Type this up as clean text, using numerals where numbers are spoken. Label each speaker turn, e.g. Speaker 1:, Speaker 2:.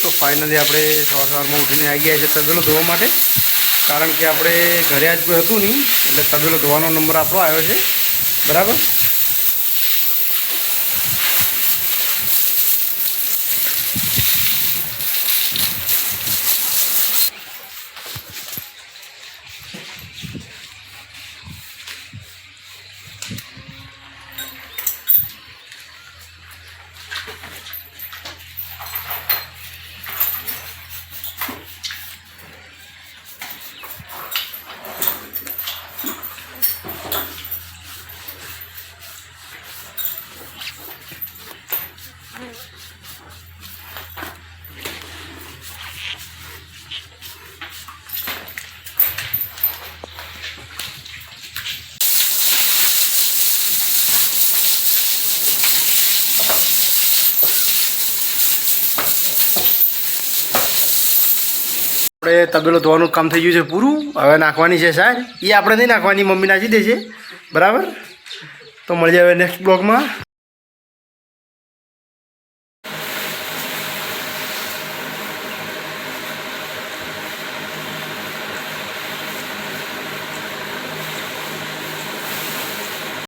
Speaker 1: તો ફાઇનલી આપણે સવારમાં ઉઠીને આવી ગયા છે તબેલો ધોવા માટે, કારણ કે આપણે ઘરે આજ કોઈ હતું નહીં એટલે તબેલો ધોવાનો નંબર આપણો આવ્યો છે. બરાબર. આપણે તબેલો ધોવાનું કામ થઈ ગયું છે પૂરું. હવે નાખવાની છે સાર, એ આપણે નહીં નાખવાની, મમ્મી નાખી દે છે. બરાબર. તો મળીએ હવે નેક્સ્ટ બ્લોગમાં.